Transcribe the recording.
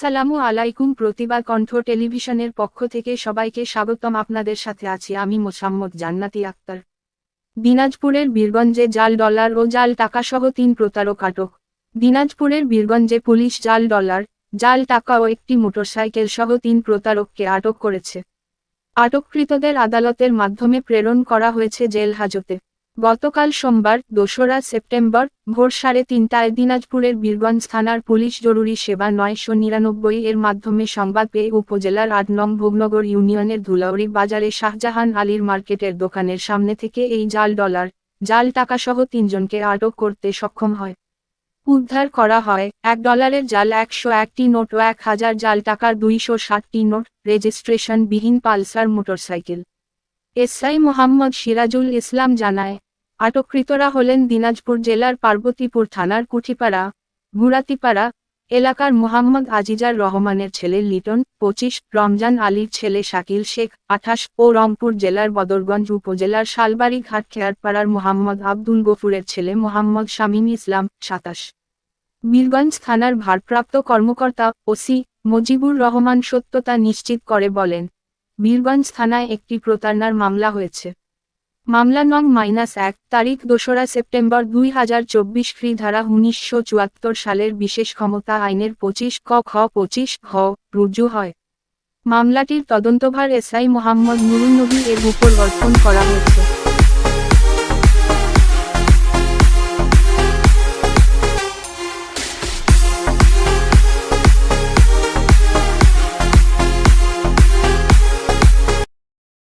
আসসালামু আলাইকুম। প্রতিবাদ কণ্ঠ টেলিভিশনের পক্ষ থেকে সবাইকে স্বাগতম। আপনাদের সাথে আছি আমি মোসাম্মদ জান্নাতি আক্তার। দিনাজপুরের বীরগঞ্জে জাল ডলার ও জাল টাকাসহ ৩ প্রতারক আটক। দিনাজপুরের বীরগঞ্জে পুলিশ জাল ডলার, জাল টাকা ও একটি মোটরসাইকেল সহ 3 প্রতারককে আটক করেছে। আটককৃতদের আদালতের মাধ্যমে প্রেরণ করা হয়েছে জেল হাজতে। গতকাল সোমবার ২রা সেপ্টেম্বর ভোর ৩:৩০টায় দিনাজপুরের বীরগঞ্জ থানার পুলিশ জরুরি সেবা ৯৯৯ এর মাধ্যমে সংবাদ পেয়ে উপজেলার ৮ নং ভোগনগর ইউনিয়নের ধুলাউড়ি বাজারে শাহজাহান আলীর মার্কেটের দোকানের সামনে থেকে এই জাল ডলার, জাল টাকাসহ ৩ জনকে আটক করতে সক্ষম হয়। উদ্ধার করা হয় $1 জাল ১০১টি নোট ও ১,০০০ জাল টাকার ২৬০টি নোট, রেজিস্ট্রেশন বিহীন Pulsar motorcycle. SI Mohammad Sirajul Islam জানায়, আটককৃতরা হলেন দিনাজপুর জেলার পার্বতীপুর থানার কুঠিপাড়া, গুড়াতিপাড়া এলাকার মোহাম্মদ আজিজার রহমানের ছেলে লিটন ২৫, রমজান আলীর ছেলে শাকিল শেখ ২৮ ও রংপুর জেলার বদরগঞ্জ উপজেলার শালবাড়ি ঘাট খেয়ারপাড়ার মোহাম্মদ আব্দুল গফুরের ছেলে মোহাম্মদ শামীম ইসলাম ২৭। বীরগঞ্জ থানার ভারপ্রাপ্ত কর্মকর্তা ওসি মজিবুর রহমান সত্যতা নিশ্চিত করে বলেন, বীরগঞ্জ থানায় একটি প্রতারণার মামলা হয়েছে। মামলা নং -1 তারিখ ২রা সেপ্টেম্বর ২০২৪ ফ্রি ধারা ১৯৭৪ সালের বিশেষ ক্ষমতা আইনের ২৫ ক খ ২৫ ঘ রুজু হয়। মামলাটির তদন্তভার এসআই মোহাম্মদ নুরুন্নবী এর উপর অর্পণ করা হয়েছে।